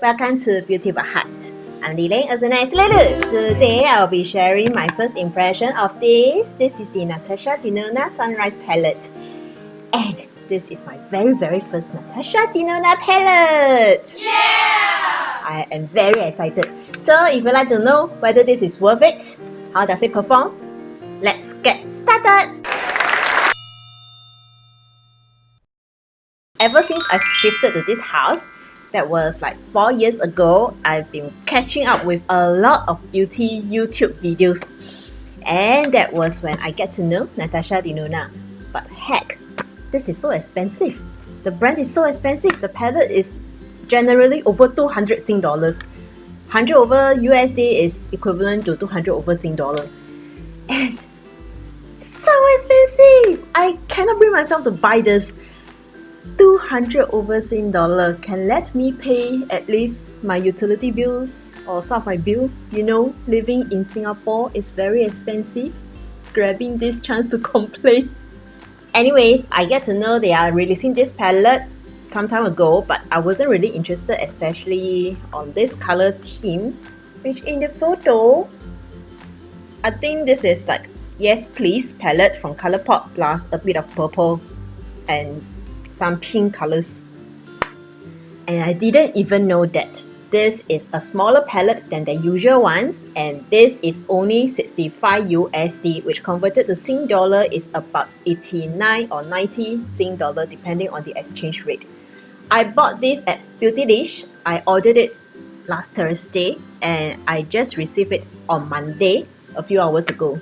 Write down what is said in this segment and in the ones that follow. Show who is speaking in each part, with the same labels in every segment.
Speaker 1: welcome to Beauty by Heart. I'm Lily as a nice Lulu. Today I'll be sharing my first impression of this. This is the Natasha Denona Sunrise Palette. And this is my very first Natasha Denona palette.
Speaker 2: Yeah!
Speaker 1: I am very excited. So if you'd like to know whether this is worth it, how does it perform? Let's get started! Ever since I've shifted to this house, that was like 4 years ago, I've been catching up with a lot of beauty YouTube videos. And that was when I get to know Natasha Denona. But heck, this is so expensive. The brand is so expensive. The palette is generally over 200 Sing dollars. 100 over USD is equivalent to 200 over Sing dollar. And so expensive! I cannot bring myself to buy this. 200 over Sing dollar can let me pay at least my utility bills or some of my bill. You know, living in Singapore is very expensive. Grabbing this chance to complain. Anyways, I get to know they are releasing this palette some time ago, but I wasn't really interested, especially on this color theme, which in the photo, I think this is like Yes Please palette from Colourpop plus a bit of purple and some pink colors. And I didn't even know that this is a smaller palette than the usual ones, and this is only 65 USD, which converted to Sing dollar is about 89 or 90 Sing dollar depending on the exchange rate. I bought this at Beauty Dish. I ordered it last Thursday and I just received it on Monday, a few hours ago.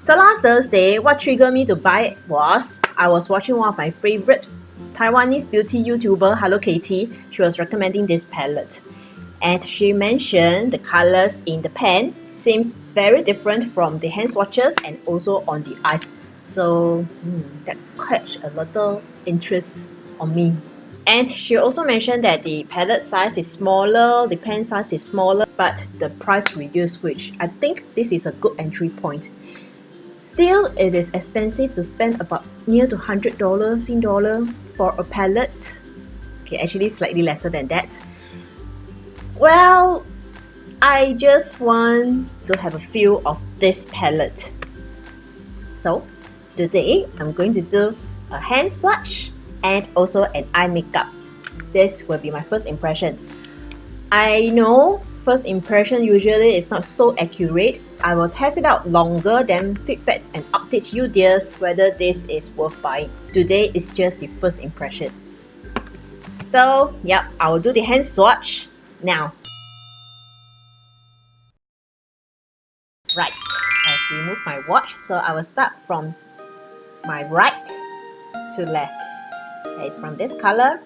Speaker 1: So last Thursday, what triggered me to buy it was I was watching one of my favorite Taiwanese beauty YouTuber, Hello Katie. She was recommending this palette. And she mentioned the colors in the pan seems very different from the hand swatches and also on the eyes. So that catch a little interest on me. And she also mentioned that the palette size is smaller, the pan size is smaller, but the price reduced, which I think this is a good entry point. Still, it is expensive to spend about near to $100 Sing dollar for a palette. Okay, actually slightly lesser than that. Well, I just want to have a feel of this palette. So, today I'm going to do a hand swatch and also an eye makeup. This will be my first impression. I know first impression usually is not so accurate. I will test it out longer, then feedback and update you dears whether this is worth buying. Today is just the first impression. So, yep, I will do the hand swatch now. Right, I've removed my watch, so I will start from my right to left. It's from this color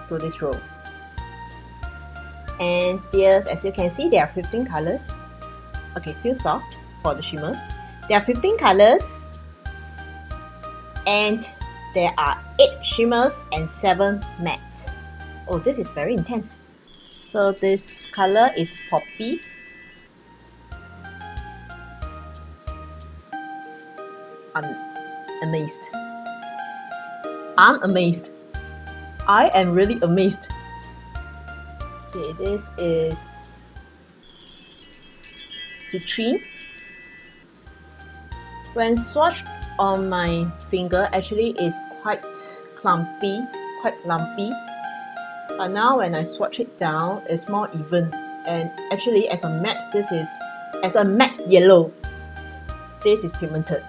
Speaker 1: to this row. And dears, as you can see, there are 15 colors. Okay, feel soft for the shimmers. There are 15 colors and there are 8 shimmers and 7 matte. Oh, this is very intense. So this color is Poppy. I'm amazed. I'm amazed. I am really amazed. Okay, this is Citrine. When swatched on my finger, actually is quite clumpy, quite lumpy. But now when I swatch it down, it's more even. And actually, as a matte, as a matte yellow. This is pigmented.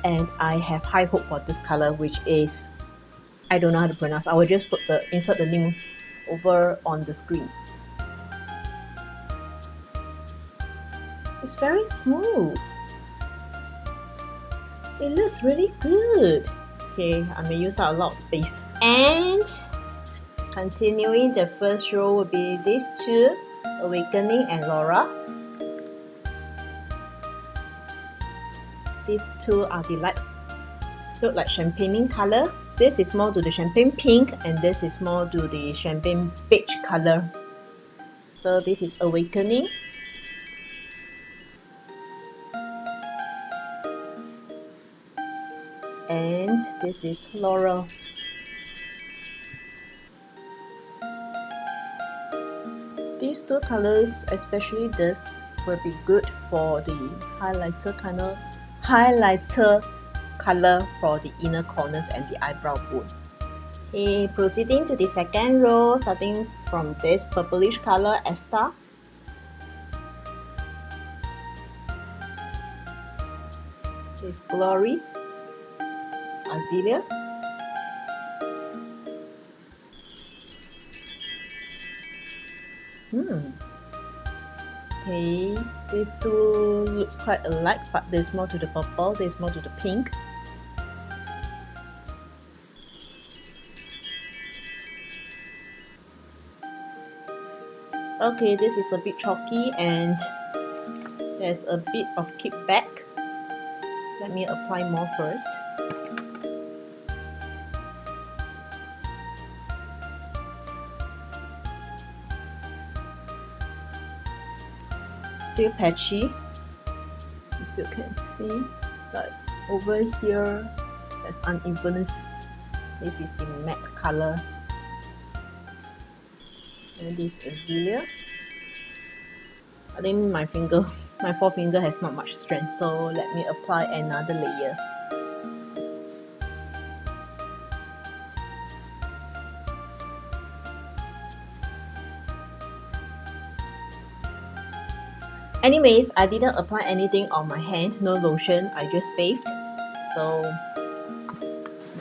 Speaker 1: And I have high hope for this color, which is, I don't know how to pronounce. I will just insert the name over on the screen. It's very smooth. It looks really good. Okay, I may use up a lot of space. And continuing, the first row will be these two, Awakening and Laura. These two are the light, look like champagne color. This is more to the champagne pink and this is more to the champagne beige color. So this is Awakening. And this is Laura. these two colors, especially this, will be good for the highlighter color for the inner corners and the eyebrow bone. Okay, proceeding to the second row, starting from this purplish color Esta. This Glory, Azalea. Okay, these two looks quite alike, but there's more to the purple, there's more to the pink. Okay, this is a bit chalky and there's a bit of kickback. Let me apply more first. Still patchy, if you can see, but over here there's unevenness. This is the matte color, and this Azalea. I think my forefinger has not much strength, so let me apply another layer. Anyways, I didn't apply anything on my hand, no lotion, I just bathed, so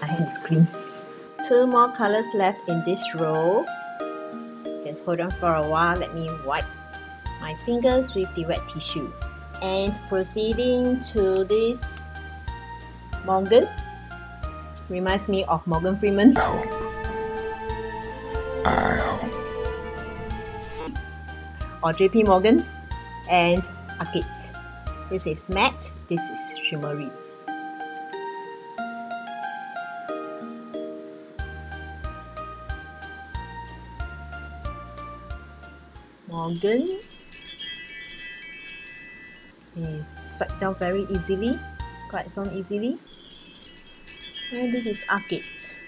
Speaker 1: my hand is clean. Two more colors left in this row. Just hold on for a while, let me wipe my fingers with the wet tissue. And proceeding to this Morgan, reminds me of Morgan Freeman. Or JP Morgan. And Agate. This is matte, this is shimmery. Morgan. Okay, swipe down very easily, glides on easily. And this is Agate.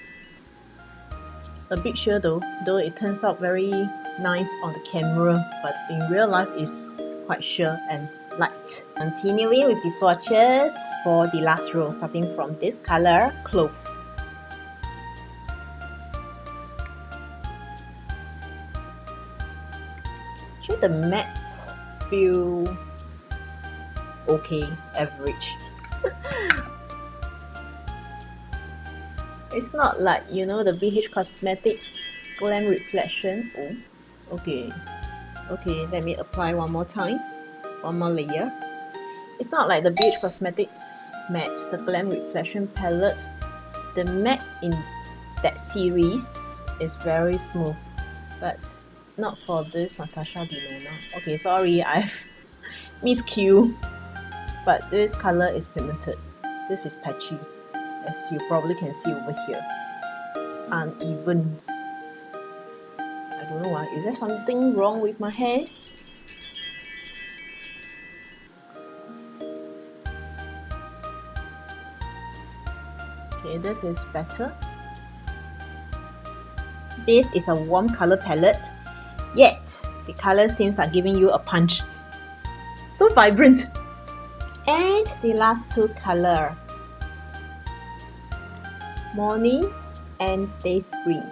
Speaker 1: A bit sheer though it turns out very nice on the camera, but in real life it's quite sheer and light. Continuing with the swatches for the last row, starting from this color, Clove. Actually the matte feel okay, average. It's not like, you know, the BH Cosmetics Glam Reflection. Oh, okay. Okay, let me apply one more time, one more layer. It's not like the BH Cosmetics matte, the Glam Reflection palette. The matte in that series is very smooth, but not for this Natasha Denona. Okay, sorry, I've miscued. But this color is pigmented. This is patchy, as you probably can see over here. It's uneven. I don't know why. Is there something wrong with my hand? Okay, this is better. This is a warm color palette, yet the color seems like giving you a punch. So vibrant. And the last two color, Morning and Day Spring.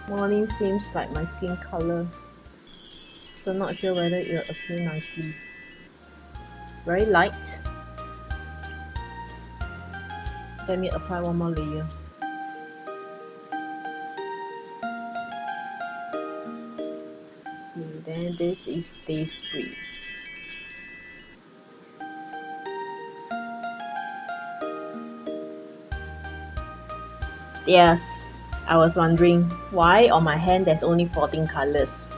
Speaker 1: Morning seems like my skin color, so not sure whether it will appear nicely. Very light. Let me apply one more layer. Okay, then this is Day Spring. Yes, I was wondering why on my hand there's only 14 colors.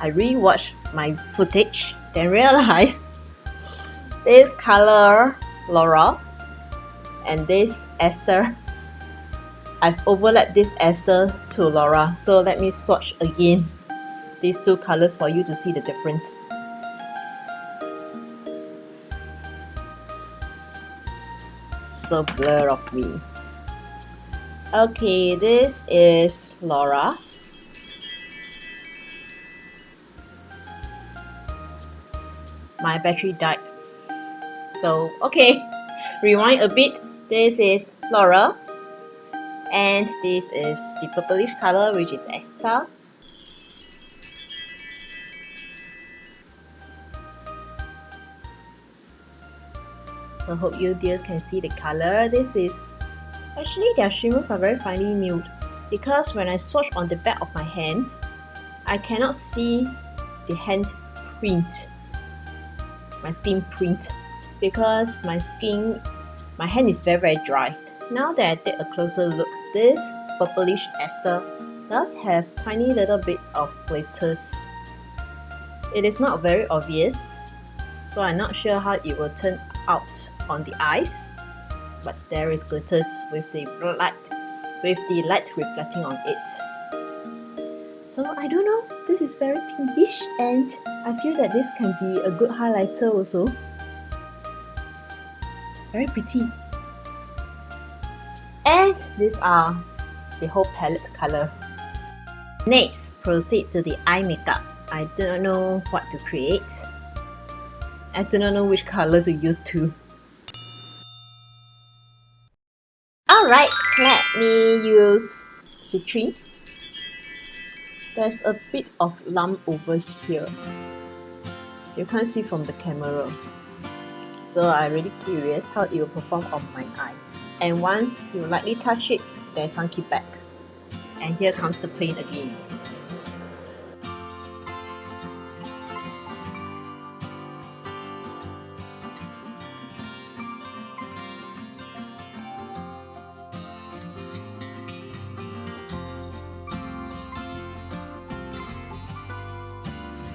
Speaker 1: I rewatched my footage, then realized this color Laura and this Esther, I've overlapped this Esther to Laura, so let me swatch again these two colors for you to see the difference. So blur of me. Okay, this is Laura. My battery died. So, okay, rewind a bit. This is Laura. And this is the purplish color, which is Esther. So hope you dears can see the color. This is actually their shimmers are very finely milled, because when I swatch on the back of my hand, I cannot see the hand print, my skin print, because my hand is very dry. Now that I take a closer look, this purplish Esther does have tiny little bits of glitters. It is not very obvious, so I'm not sure how it will turn out on the eyes, but there is glitters with the light reflecting on it. So I don't know, this is very pinkish, and I feel that this can be a good highlighter also. Very pretty. And these are the whole palette color. Next, proceed to the eye makeup. I do not know what to create. I do not know which color to use too. Alright, let me use citrine. There's a bit of lump over here. You can't see from the camera. So I'm really curious how it will perform on my eyes. And once you lightly touch it, there's some kickback. And here comes the paint again.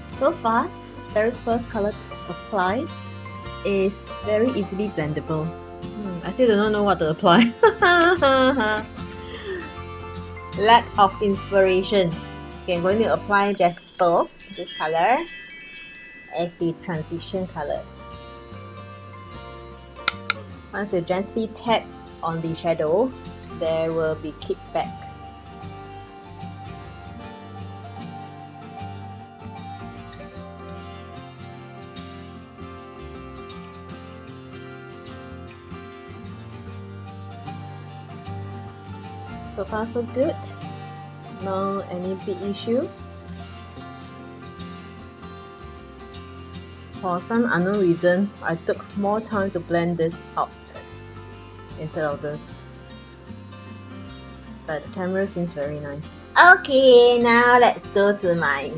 Speaker 1: So far, this very first color applied is very easily blendable. I still do not know what to apply. Lack of inspiration. Okay, I'm going to apply Blissful, this color, as the transition color. Once you gently tap on the shadow, there will be kickback. So far so good. No any big issue. For some unknown reason, I took more time to blend this out instead of this. But the camera seems very nice. Okay, now let's go to my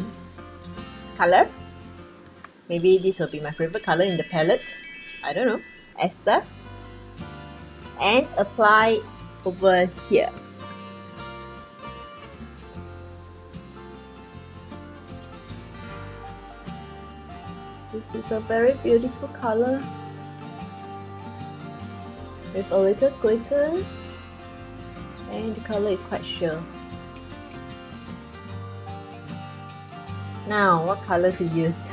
Speaker 1: color. Maybe this will be my favorite color in the palette. I don't know. Esther. And apply over here. This is a very beautiful color with a little glitters, and the color is quite sheer. Now, what color to use?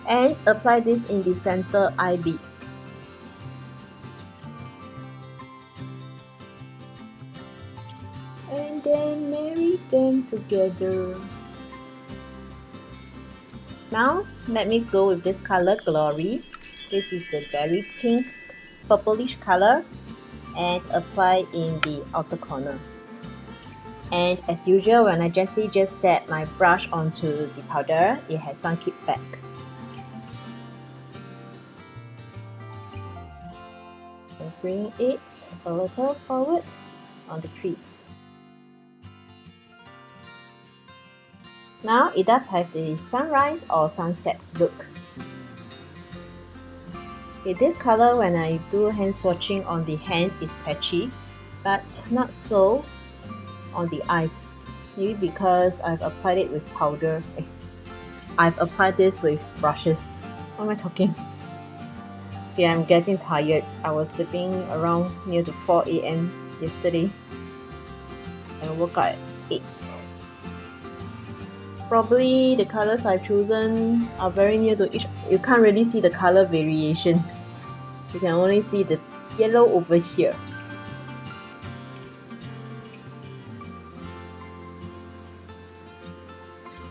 Speaker 1: And apply this in the center eyelid. And then marry them together. Now let me go with this color, Glory. This is the berry pink purplish color, and apply in the outer corner. And as usual, when I gently just dab my brush onto the powder, it has some kickback. And bring it a little forward on the crease. Now it does have the sunrise or sunset look. Okay, this color when I do hand swatching on the hand is patchy, but not so on the eyes. Maybe because I've applied it with powder. I've applied this with brushes. What am I talking? Okay, I'm getting tired. I was sleeping around near to 4 AM yesterday and I woke up at 8. Probably the colors I've chosen are very near to each. You can't really see the color variation. You can only see the yellow over here.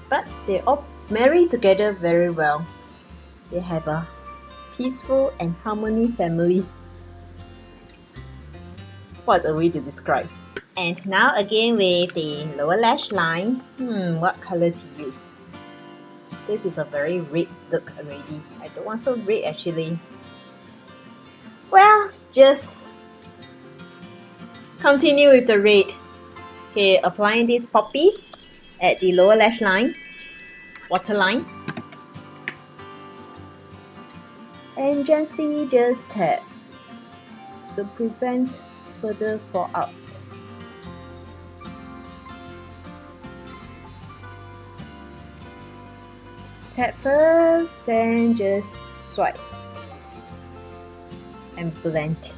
Speaker 1: But they all marry together very well. They have a peaceful and harmony family. What a way to describe. And now again with the lower lash line. What color to use? This is a very red look already. I don't want so red actually. Well, just continue with the red. Okay, applying this poppy at the lower lash line, waterline. And gently just tap to prevent further fallout. Tap first, then just swipe and blend.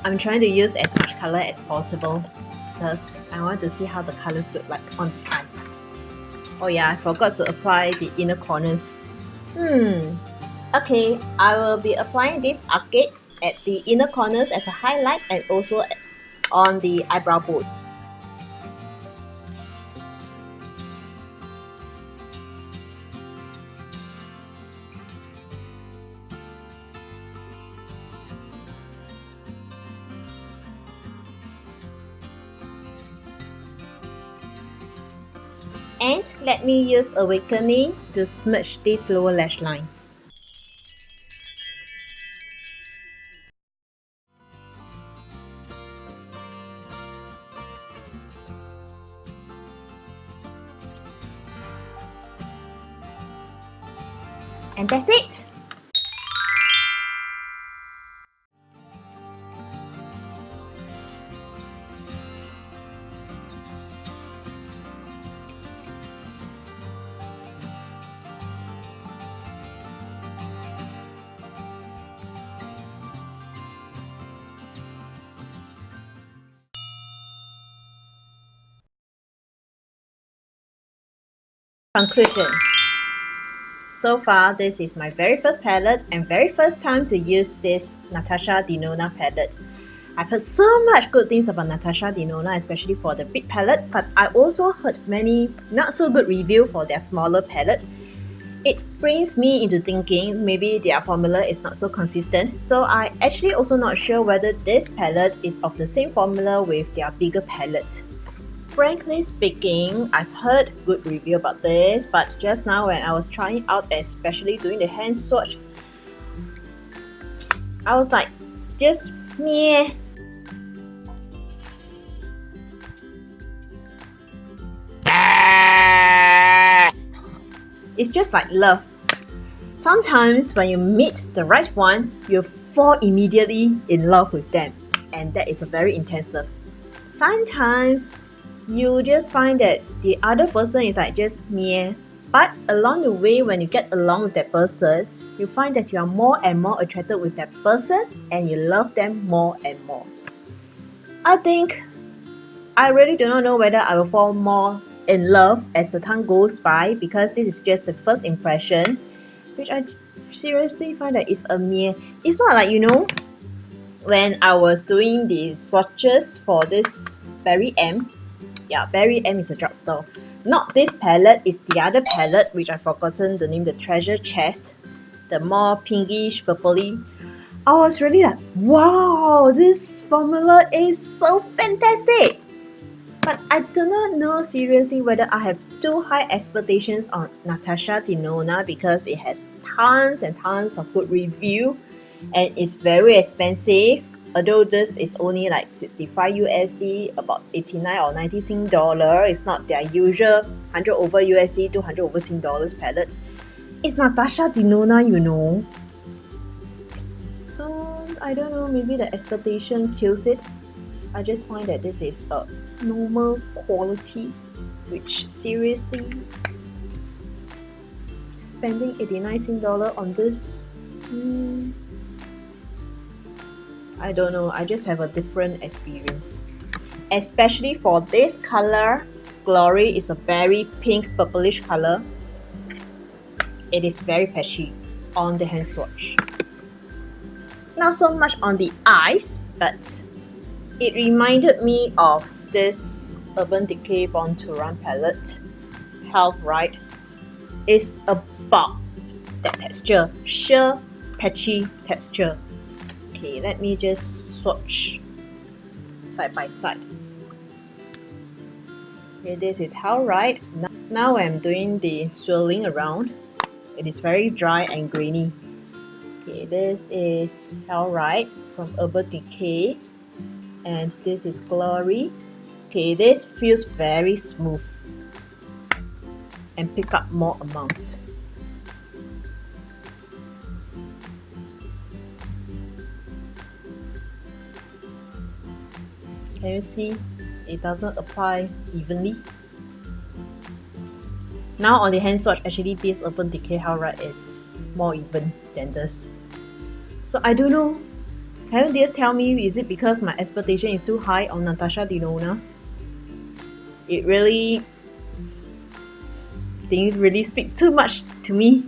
Speaker 1: I'm trying to use as much color as possible because I want to see how the colors look like on the eyes. Oh yeah, I forgot to apply the inner corners. Okay, I will be applying this agate at the inner corners as a highlight and also on the eyebrow bone. And let me use Awakening to smudge this lower lash line. And that's it! Conclusion. So far, this is my very first palette and very first time to use this Natasha Denona palette. I've heard so much good things about Natasha Denona, especially for the big palette, but I also heard many not so good reviews for their smaller palette. It brings me into thinking maybe their formula is not so consistent, so I actually also not sure whether this palette is of the same formula with their bigger palette. Frankly speaking, I've heard good review about this, but just now when I was trying out, especially doing the hand swatch, I was like, just meh. It's just like love. Sometimes when you meet the right one, you fall immediately in love with them, and that is a very intense love. Sometimes you just find that the other person is like just meh, but along the way when you get along with that person, you find that you are more and more attracted with that person and you love them more and more. I think I really do not know whether I will fall more in love as the time goes by, because this is just the first impression, which I seriously find that it's a meh. It's not like, you know, when I was doing the swatches for this Berry M. Yeah, Berry M is a drugstore. Not this palette, it's the other palette which I've forgotten the name, the Treasure Chest. The more pinkish, purpley. I was really like, wow, this formula is so fantastic! But I do not know seriously whether I have too high expectations on Natasha Denona because it has tons and tons of good review and it's very expensive. Although this is only like 65 USD, about 89 or 90 Sing dollar, it's not their usual 100 over USD, 200 over Sing dollars palette. It's Natasha Denona, you know. So I don't know, maybe the expectation kills it. I just find that this is a normal quality, which seriously, spending 89 dollars on this, I don't know, I just have a different experience. Especially for this color, Glory is a very pink purplish color. It is very patchy on the hand swatch. Not so much on the eyes, but it reminded me of this Urban Decay Born to Run palette. Health Right. It's about that texture, sheer patchy texture. Okay, let me just swatch side by side. Okay, this is Health Right. Now I'm doing the swirling around. It is very dry and grainy. Okay, this is Health Right from Urban Decay, and this is Glory. Okay, this feels very smooth and pick up more amount. Can you see? It doesn't apply evenly. Now on the hand swatch, actually this Urban Decay Health Right is more even than this. So I don't know. Can you just tell me, is it because my expectation is too high on Natasha Denona? It really didn't really speak too much to me.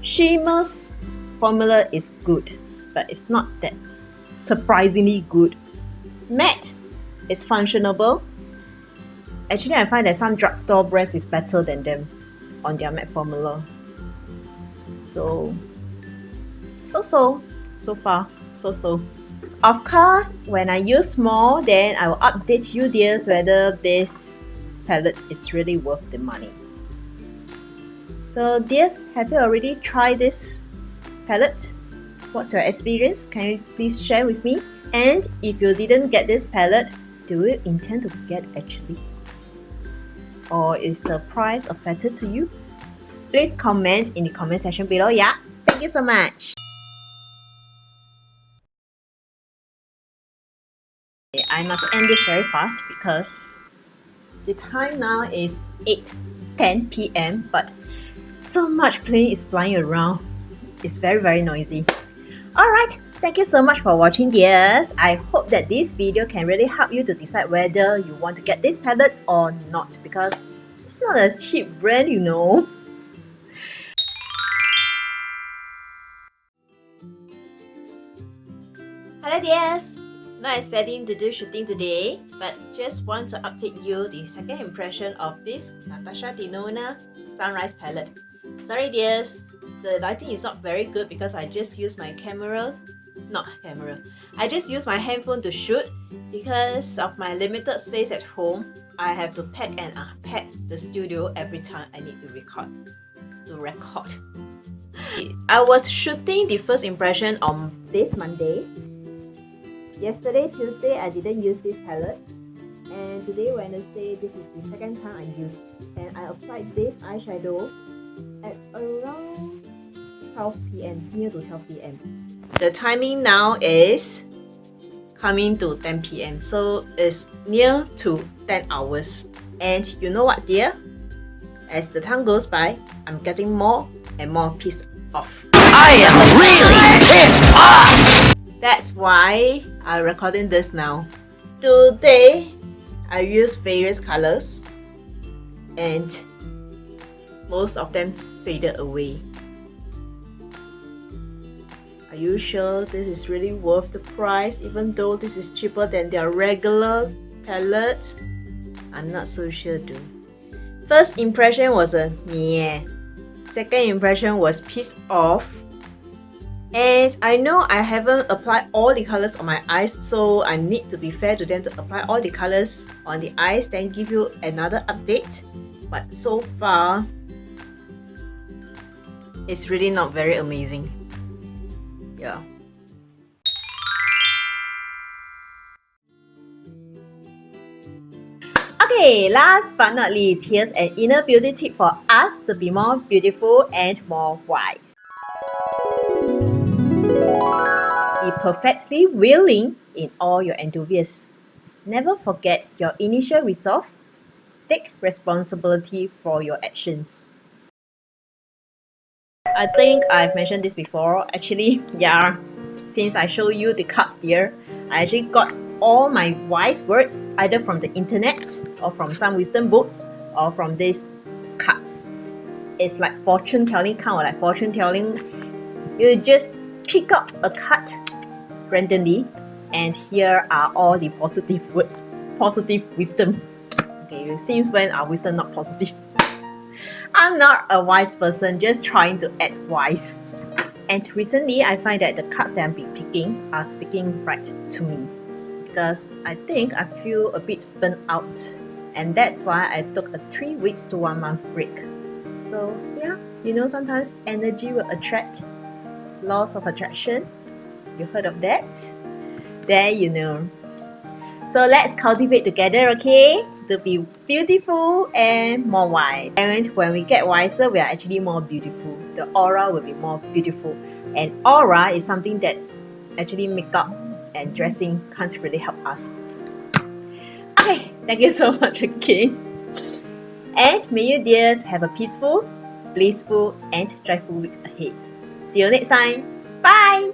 Speaker 1: Shimmer's formula is good, but it's not that surprisingly good. Matte is functionable. Actually, I find that some drugstore brands is better than them on their matte formula. So far. Of course, when I use more, then I will update you dears whether this palette is really worth the money. So dears, have you already tried this palette? What's your experience? Can you please share with me? And if you didn't get this palette, do you intend to get actually? Or is the price a factor to you? Please comment in the comment section below, yeah? Thank you so much! I must end this very fast because the time now is 8:10 p.m. but so much plane is flying around. It's very noisy. Alright, thank you so much for watching dears. I hope that this video can really help you to decide whether you want to get this palette or not, because it's not a cheap brand, you know. Hello dears! Not expecting to do shooting today, but just want to update you the second impression of this Natasha Denona Sunrise palette. Sorry dears, the lighting is not very good because I just used my I just used my handphone to shoot. Because of my limited space at home, I have to pack and unpack the studio every time I need to record. I was shooting the first impression on this Monday. Yesterday, Tuesday, I didn't use this palette, and today, Wednesday, this is the second time I used, and I applied this eyeshadow at around 12 p.m, near to 12 p.m. The timing now is coming to 10 p.m, so it's near to 10 hours. And you know what dear? As the time goes by, I'm getting more and more pissed off.
Speaker 2: I am really pissed off!
Speaker 1: That's why I'm recording this now. Today, I use various colors and most of them faded away. Are you sure this is really worth the price, even though this is cheaper than their regular palette? I'm not so sure though. First impression was a meh. Second impression was pissed off. And I know I haven't applied all the colors on my eyes, so I need to be fair to them to apply all the colors on the eyes, then give you another update. But so far, it's really not very amazing. Yeah. Okay, last but not least, here's an inner beauty tip for us to be more beautiful and more wise. Be perfectly willing in all your endeavors. Never forget your initial resolve. Take responsibility for your actions. I think I've mentioned this before. Actually, yeah, since I show you the cards here, I actually got all my wise words either from the internet or from some wisdom books or from these cards. It's like fortune telling, kind of like fortune telling. You just pick up a card randomly, and here are all the positive words, positive wisdom. Okay, since when are wisdom not positive? I'm not a wise person, just trying to act wise. And recently, I find that the cards that I'm picking are speaking right to me, because I think I feel a bit burnt out, and that's why I took a 3 weeks to 1 month break. So yeah, sometimes energy will attract. Laws of attraction. You heard of that? There you know. So let's cultivate together, okay? To be beautiful and more wise. And when we get wiser, we are actually more beautiful. The aura will be more beautiful. And aura is something that actually makeup and dressing can't really help us. Okay, thank you so much again. And may you dears have a peaceful, blissful and joyful week ahead. See you next time. Bye!